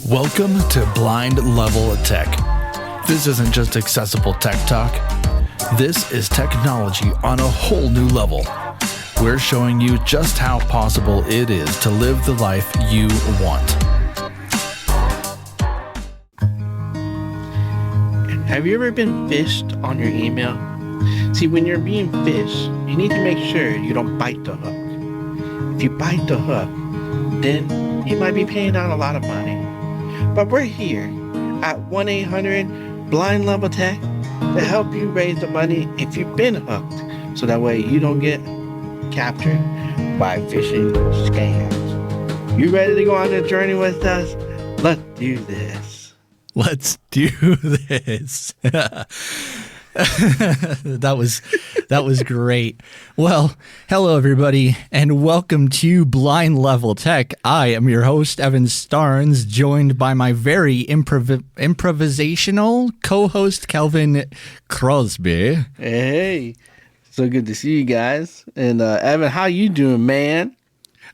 Welcome to Blind Level Tech. This isn't just accessible tech talk. This is technology on a whole new level. We're showing you just how possible it is to live the life you want. Have you ever been fished on your email? See, when you're being fished, you need to make sure you don't bite the hook. If you bite the hook, then you might be paying out a lot of money. But we're here at 1-800-BLIND-LEVEL-TECH to help you raise the money if you've been hooked, so that way you don't get captured by phishing scams. You ready to go on the journey with us? Let's do this. Let's do this. That was great. Well, hello everybody, and welcome to Blind Level Tech. I am your host, Evan Starnes, joined by my very improvisational co-host, Kelvin Crosby. Hey, so good to see you guys. And Evan, how you doing, man?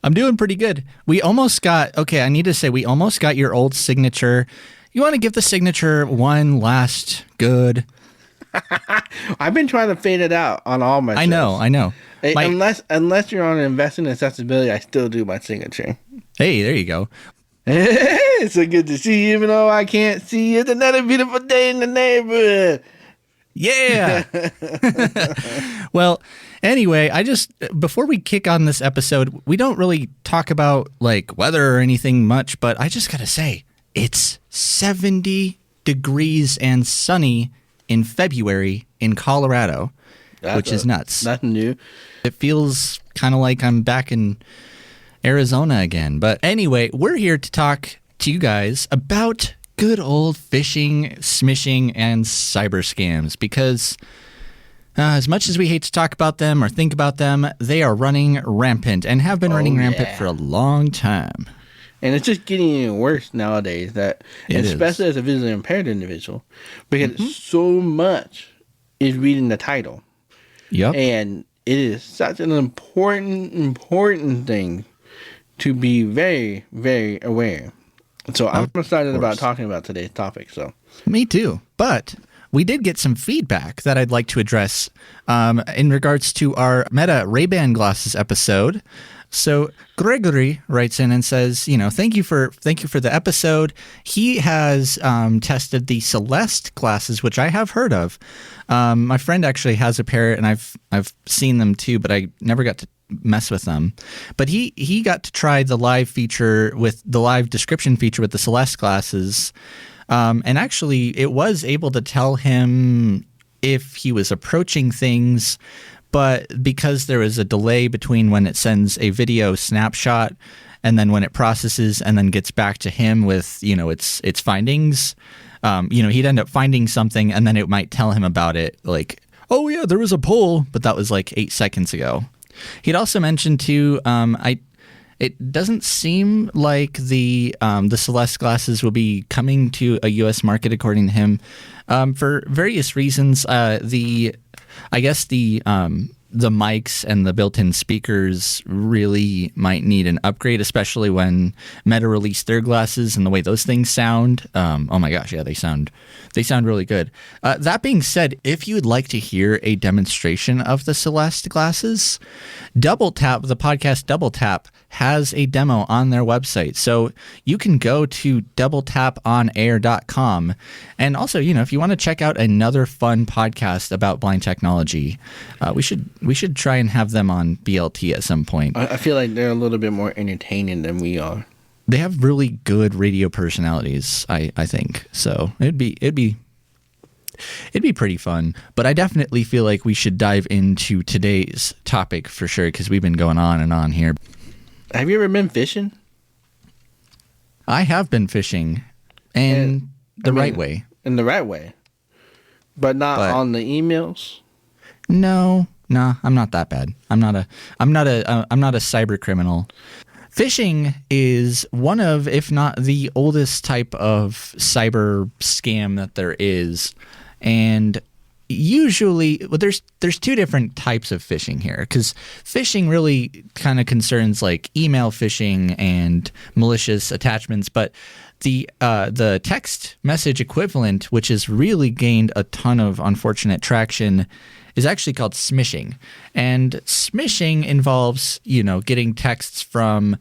I'm doing pretty good. We almost got your old signature. You want to give the signature one last good? I've been trying to fade it out on all my shows. I know. Hey, unless you're on investing in accessibility, I still do my signature. Hey, there you go. It's so good to see you, even though I can't see you. It's another beautiful day in the neighborhood. Yeah. Well, anyway, before we kick on this episode, we don't really talk about like weather or anything much, but I just got to say, it's 70 degrees and sunny in February in Colorado, which is nuts. Nothing new. It feels kind of like I'm back in Arizona again. But anyway, we're here to talk to you guys about good old phishing, smishing, and cyber scams, because as much as we hate to talk about them or think about them, they are running rampant and have been running rampant for a long time. And it's just getting even worse nowadays, especially as a visually impaired individual, because so much is reading the title. Yep. And it is such an important thing to be very, very aware. So I'm excited about talking about today's topic. So me too. But we did get some feedback that I'd like to address in regards to our Meta Ray-Ban glasses episode. So Gregory writes in and says, thank you for the episode. He has tested the Celeste glasses, which I have heard of. My friend actually has a pair, and I've seen them too, but I never got to mess with them. But he got to try the live description feature with the Celeste glasses, and actually it was able to tell him if he was approaching things. But because there is a delay between when it sends a video snapshot and then when it processes and then gets back to him with, its findings, he'd end up finding something and then it might tell him about it like, oh yeah, there was a poll, but that was like 8 seconds ago. He'd also mentioned too, it doesn't seem like the Celeste glasses will be coming to a U.S. market, according to him, for various reasons. I guess the mics and the built-in speakers really might need an upgrade, especially when Meta released their glasses and the way those things sound. Oh my gosh, yeah, they sound really good. That being said, if you would like to hear a demonstration of the Celeste glasses, Double Tap, the podcast Double Tap, has a demo on their website. So you can go to doubletaponair.com. And also, if you want to check out another fun podcast about blind technology, we should try and have them on BLT at some point. I feel like they're a little bit more entertaining than we are. They have really good radio personalities, I think. So it'd be pretty fun. But I definitely feel like we should dive into today's topic for sure, because we've been going on and on here. Have you ever been fishing? I have been fishing, and the right way. In the right way, but not on the emails. No, I'm not that bad. I'm not a cyber criminal. Phishing is one of, if not the oldest type of cyber scam that there is. And usually, well, there's two different types of phishing here, because phishing really kind of concerns like email phishing and malicious attachments, but the text message equivalent, which has really gained a ton of unfortunate traction, is actually called smishing. And smishing involves, getting texts from,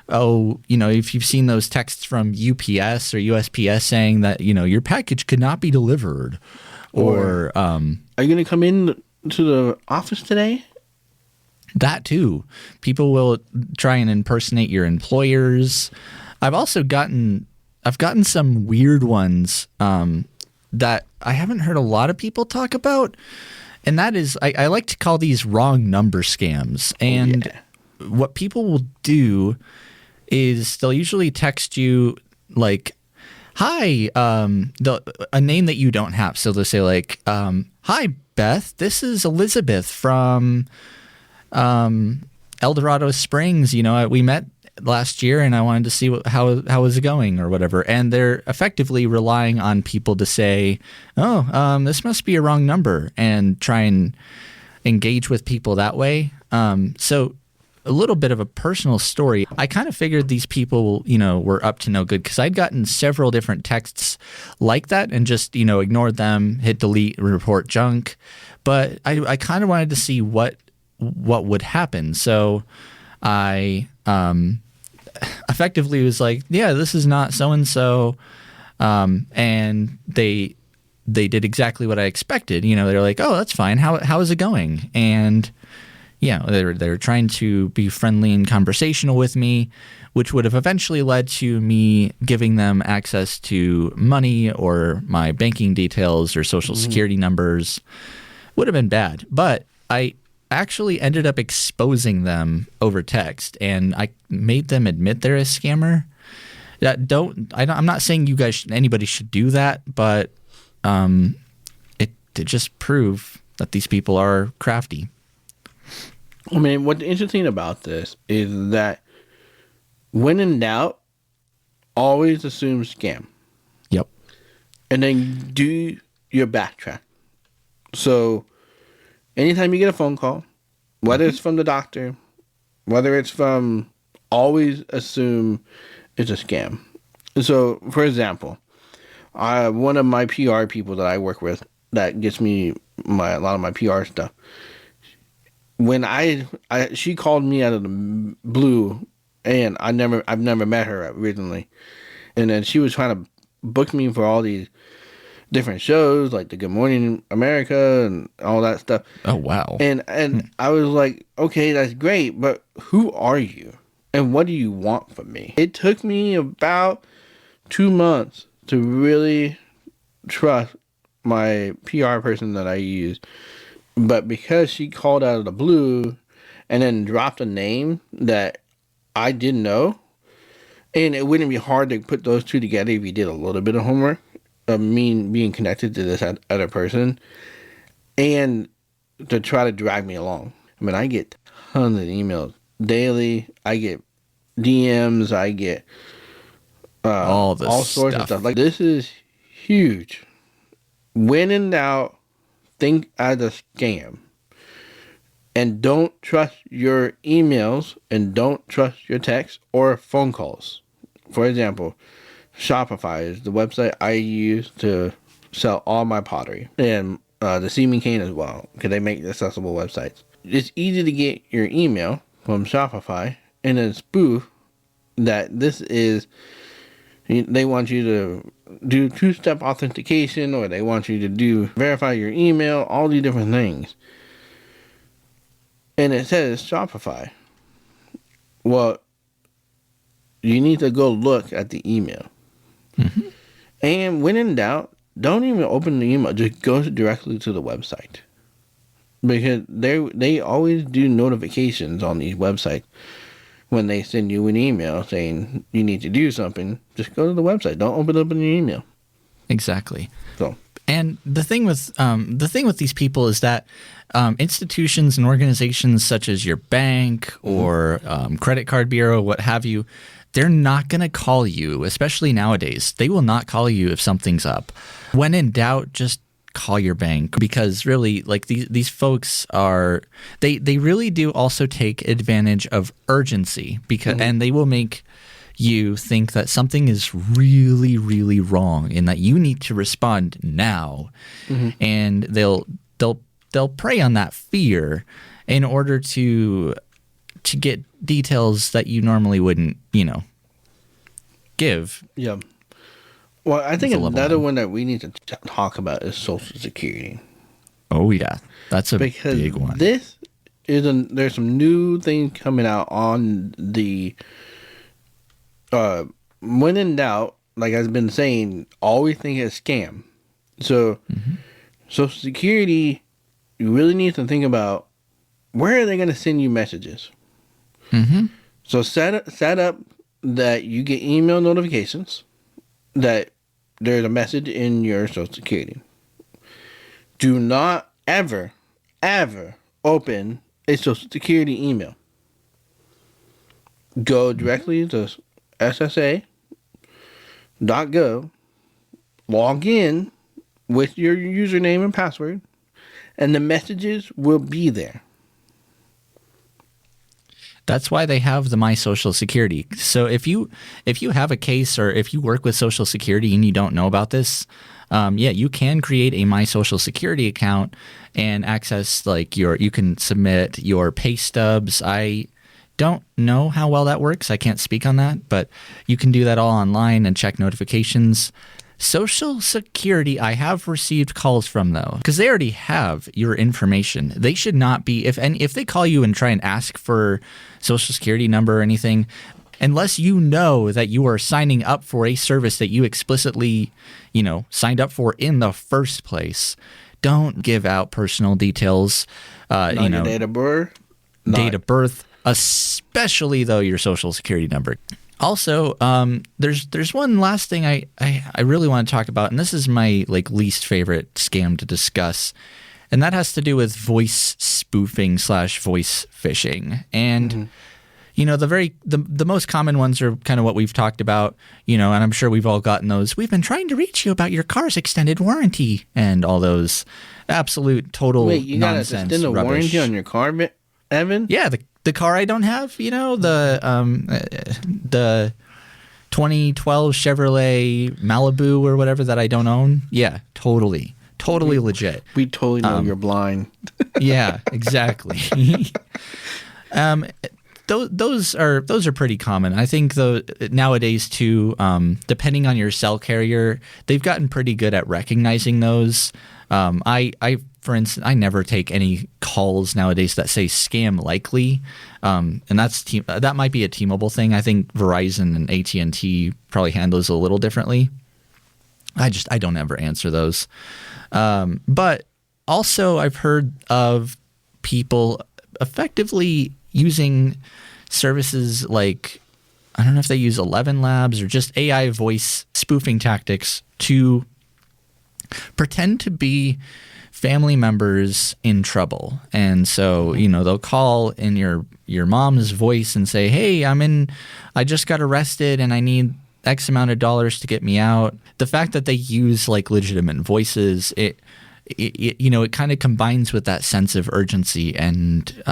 if you've seen those texts from UPS or USPS saying that, your package could not be delivered. Or are you going to come in to the office today? That too. People will try and impersonate your employers. I've gotten some weird ones that I haven't heard a lot of people talk about. And that is, I like to call these wrong number scams. And what people will do is they'll usually text you like, hi, a name that you don't have. So they'll say like, hi, Beth, this is Elizabeth from El Dorado Springs. We met last year and I wanted to see how was it going or whatever. And they're effectively relying on people to say, this must be a wrong number, and try and engage with people that way. So a little bit of a personal story. I kind of figured these people, were up to no good, because I'd gotten several different texts like that and just, ignored them, hit delete, report junk. But I kind of wanted to see what would happen. So I effectively was like, yeah, this is not so-and-so. And they did exactly what I expected. They're like, oh, that's fine. How is it going? And they're trying to be friendly and conversational with me, which would have eventually led to me giving them access to money or my banking details or social security numbers. Would have been bad. But I actually ended up exposing them over text, and I made them admit they're a scammer. I'm not saying anybody should do that, but it to just prove that these people are crafty. I mean, what's interesting about this is that when in doubt, always assume scam. Yep. And then do your backtrack. So anytime you get a phone call, whether it's from the doctor, whether it's from, always assume it's a scam. So, for example, one of my PR people that I work with that gets me a lot of my PR stuff, when she called me out of the blue, and I've never met her originally, and then she was trying to book me for all these different shows like the Good Morning America and all that stuff. Oh wow. And I was like, okay, that's great, but who are you and what do you want from me? It took me about 2 months to really trust my PR person that I use. But because she called out of the blue and then dropped a name that I didn't know, and it wouldn't be hard to put those two together if you did a little bit of homework of me being connected to this other person, and to try to drag me along. I mean, I get tons of emails daily. I get DMs. I get all sorts of stuff. Like, this is huge. When in doubt, think as a scam. And don't trust your emails, and don't trust your texts or phone calls. For example, Shopify is the website I use to sell all my pottery. And the Asume cane as well, because they make accessible websites. It's easy to get your email from Shopify and then spoof that this is, they want you to do 2-step authentication, or they want you to verify your email, all these different things. And it says Shopify. Well, you need to go look at the email. Mm-hmm. And when in doubt, don't even open the email. Just go directly to the website. Because they always do notifications on these websites. When they send you an email saying you need to do something, just go to the website. Don't open up an email. Exactly. So, And the thing with these people is that institutions and organizations such as your bank or credit card bureau, what have you, they're not going to call you, especially nowadays. They will not call you if something's up. When in doubt, just call your bank, because really, like, these folks are they really do also take advantage of urgency, because and they will make you think that something is really, really wrong and that you need to respond now. And they'll prey on that fear in order to get details that you normally wouldn't, give. Yeah. Well, I think another one that we need to talk about is Social Security. Oh yeah, that's a Because big one. this is there's some new things coming out on the when in doubt, like I've been saying, always think it's scam. So Social Security, you really need to think about where are they going to send you messages. So set up that you get email notifications that there's a message in your Social Security. Do not ever open a Social Security email. Go directly to ssa.gov, log in with your username and password, and the messages will be there. That's why they have the My Social Security. So if you have a case, or if you work with Social Security and you don't know about this, you can create a My Social Security account and access you can submit your pay stubs. I don't know how well that works. I can't speak on that, but you can do that all online and check notifications. Social Security, I have received calls from, though, because they already have your information. They should not be, if they call you and try and ask for Social Security number or anything, unless you know that you are signing up for a service that you explicitly, signed up for in the first place, don't give out personal details. Your date of birth. Date of birth, especially though your Social Security number. Also, there's one last thing I really want to talk about, and this is my least favorite scam to discuss, and that has to do with voice spoofing / voice phishing. And the most common ones are kind of what we've talked about, and I'm sure we've all gotten those. We've been trying to reach you about your car's extended warranty, and all those absolute total nonsense. Wait, you got an extended warranty on your car, Evan? Yeah, the car I don't have, the 2012 Chevrolet Malibu or whatever that I don't own. Yeah, totally legit. We totally know you're blind. Yeah, exactly. Those are pretty common. I think though nowadays too, depending on your cell carrier, they've gotten pretty good at recognizing those. For instance, I never take any calls nowadays that say scam likely, and that might be a T-Mobile thing. I think Verizon and AT&T probably handle those a little differently. I don't ever answer those. But also I've heard of people effectively using services like, I don't know if they use 11 Labs or just AI voice spoofing tactics to pretend to be family members in trouble. And so, they'll call in your mom's voice and say, "Hey, I just got arrested and I need X amount of dollars to get me out." The fact that they use legitimate voices, it kind of combines with that sense of urgency, and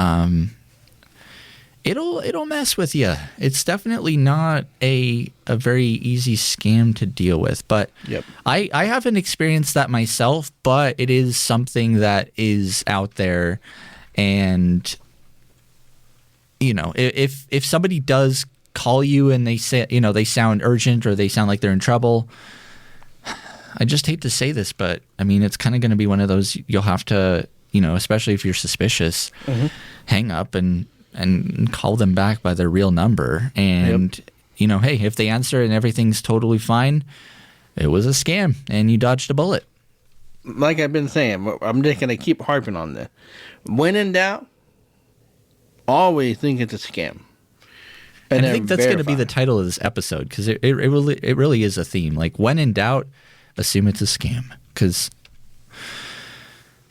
it'll mess with you. It's definitely not a very easy scam to deal with. But yep. I haven't experienced that myself, but it is something that is out there. And if somebody does call you and they say, they sound urgent or they sound like they're in trouble, I just hate to say this, but it's kind of going to be one of those, you'll have to, especially if you're suspicious, hang up and call them back by their real number. And, hey, if they answer and everything's totally fine, it was a scam and you dodged a bullet. Like I've been saying, I'm just going to keep harping on this. When in doubt, always think it's a scam. And I think that's going to be the title of this episode, because it really is a theme. When in doubt, assume it's a scam. Because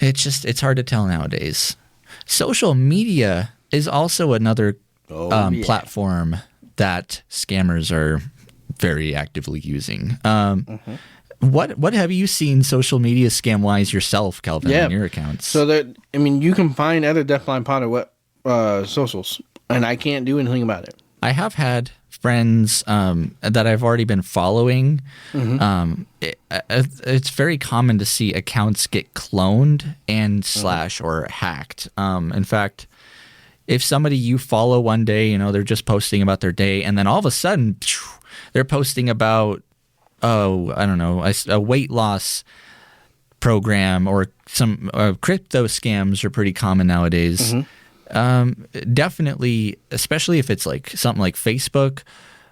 it's hard to tell nowadays. Social media is also another platform that scammers are very actively using. What have you seen social media scam wise yourself, Calvin, on your accounts? So you can find other Deathline Potter socials, and I can't do anything about it. I have had friends that I've already been following. It's very common to see accounts get cloned and / or hacked. In fact, if somebody you follow one day, they're just posting about their day, and then all of a sudden they're posting about, I don't know, a weight loss program, or some crypto scams are pretty common nowadays. Definitely, especially if it's like something like Facebook,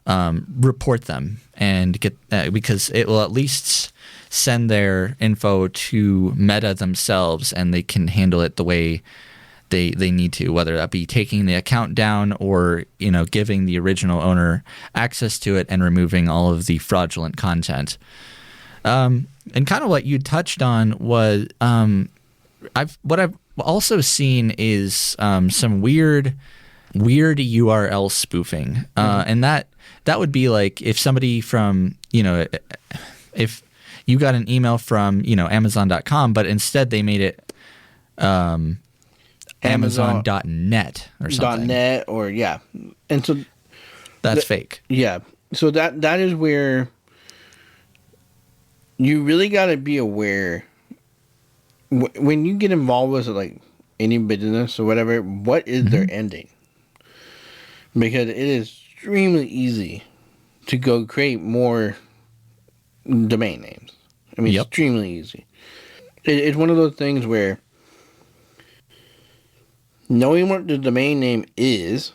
report them and get because it will at least send their info to Meta themselves, and they can handle it the way they need to, whether that be taking the account down or giving the original owner access to it and removing all of the fraudulent content. And kind of what you touched on was I've also seen is some weird URL spoofing, and that would be like if somebody from if you got an email from Amazon.com, but instead they made it Amazon.net or something. .net or and so that's fake. Yeah, so that is where you really got to be aware when you get involved with like any business or whatever. What is their ending? Because it is extremely easy to go create more domain names. I mean, extremely easy. It's one of those things where knowing what the domain name is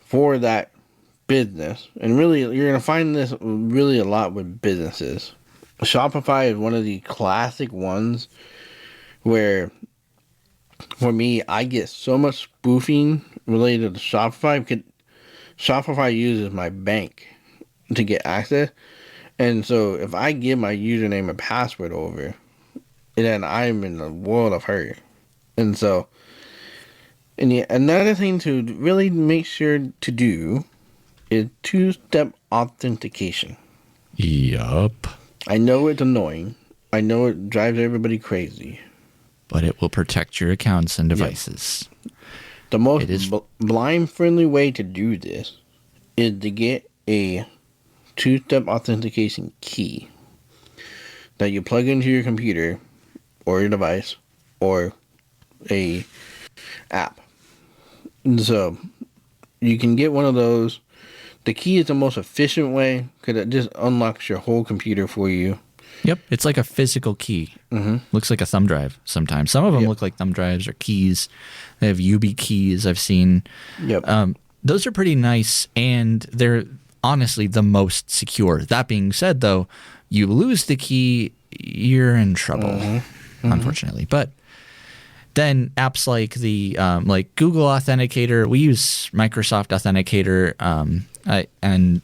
for that business, and really you're going to find this really a lot with businesses. Shopify is one of the classic ones where, for me, I get so much spoofing related to Shopify because Shopify uses my bank to get access. And so if I give my username and password over, then I'm in a world of hurt. And so, another thing to really make sure to do is two-step authentication. Yup. I know it's annoying. I know it drives everybody crazy. But it will protect your accounts and devices. The most blind-friendly way to do this is to get a two-step authentication key that you plug into your computer or your device or a app. So you can get one of those. The key is the most efficient way because it just unlocks your whole computer for you. Yep, it's like a physical key. Looks like a thumb drive sometimes. Some of them look like thumb drives or keys. They have UB keys I've seen. Those are pretty nice, and they're honestly the most secure. That being said, though, you lose the key, you're in trouble, unfortunately. But then apps like the like Google Authenticator, we use Microsoft Authenticator, and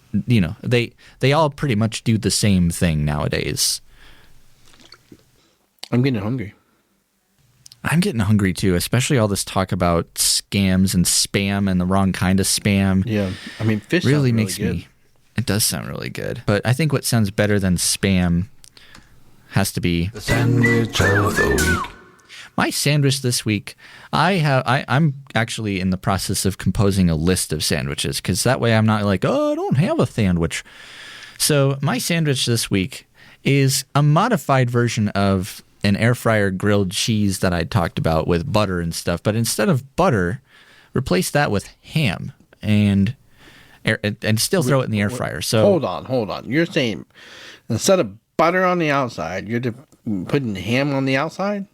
they all pretty much do the same thing nowadays. I'm getting hungry. I'm getting hungry too, especially all this talk about scams and spam and the wrong kind of spam. Yeah, I mean, fish really sounds makes really me. It does sound really good, but I think what sounds better than spam has to be the sandwich of the week. My sandwich this week. I'm actually in the process of composing a list of sandwiches because that way I'm not like, oh, I don't have a sandwich. So my sandwich this week is a modified version of an air fryer grilled cheese that I talked about with butter and stuff. But instead of butter, replace that with ham and still throw it in the air fryer. So hold on. You're saying instead of butter on the outside, you're just putting ham on the outside?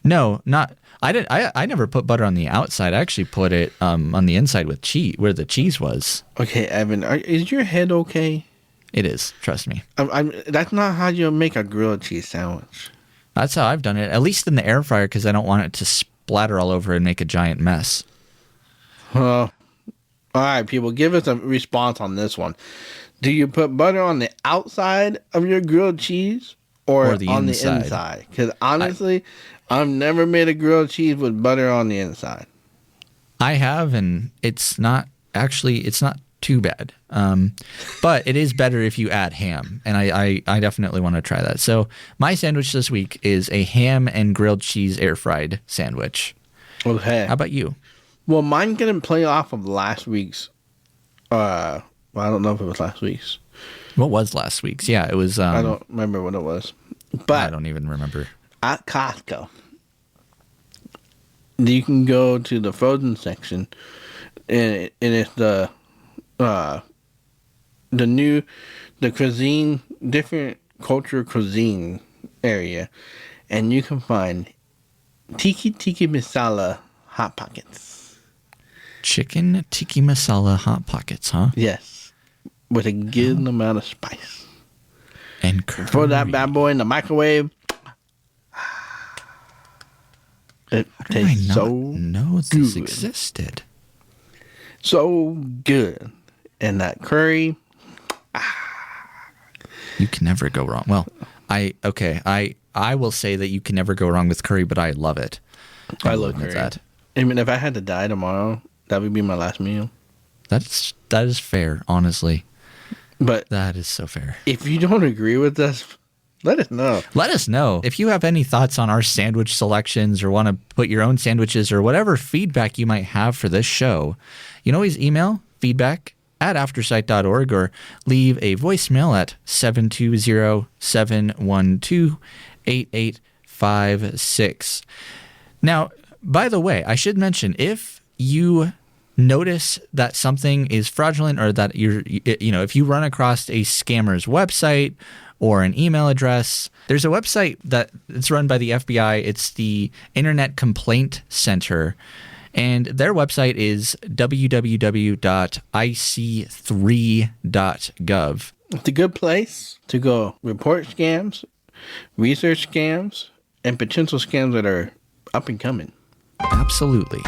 No, not. I never put butter on the outside. I actually put it on the inside with cheese, where the cheese was. Okay, Evan, is your head okay? It is. Trust me. That's not how you make a grilled cheese sandwich. That's how I've done it, at least in the air fryer, because I don't want it to splatter all over and make a giant mess. All right, people, give us a response on this one. Do you put butter on the outside of your grilled cheese or the on inside? the inside. Because honestly, I've never made a grilled cheese with butter on the inside. I have, and it's not too bad. But it is better if you add ham, and I definitely want to try that. So my sandwich this week is a ham and grilled cheese air fried sandwich. Okay. How about you? Well, mine gonna play off of last week's. Well, I don't know if it was last week's. What was last week's? Yeah, it was. I don't remember what it was. I But don't even remember. at Costco, you can go to the frozen section, and it's the cuisine, different culture cuisine area, and you can find tiki masala hot pockets. Chicken tiki masala hot pockets, huh? Yes, with a good amount of spice. And curry. Throw that bad boy in the microwave. It How did I tastes not so know this good. existed? So good. And that curry. You can never go wrong. Well, I will say that you can never go wrong with curry, but I love it. I will love admit curry. that. I mean, if I had to die tomorrow, that would be my last meal. That is fair, honestly. But That is so fair. if you don't agree with us, let us know. Let us know if you have any thoughts on our sandwich selections or want to put your own sandwiches or whatever feedback you might have for this show. You can always email feedback@aftersight.org or leave a voicemail at 720-712-8856. Now, by the way, I should mention, if you notice that something is fraudulent or that if you run across a scammer's website or an email address, there's a website it's run by the FBI. It's the Internet Complaint Center, and their website is www.ic3.gov. It's a good place to go report scams, research scams, and potential scams that are up and coming. Absolutely.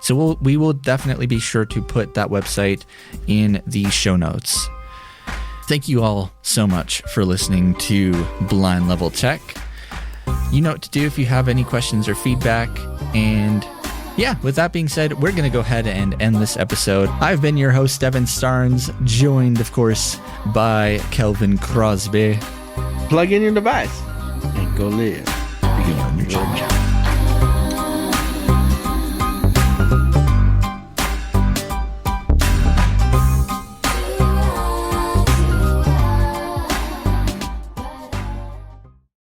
So we will definitely be sure to put that website in the show notes. Thank you all so much for listening to Blind Level Tech. You know what to do if you have any questions or feedback. And yeah, with that being said, we're going to go ahead and end this episode. I've been your host, Evan Starnes, joined, of course, by Kelvin Crosby. Plug in your device and go live beyond your job.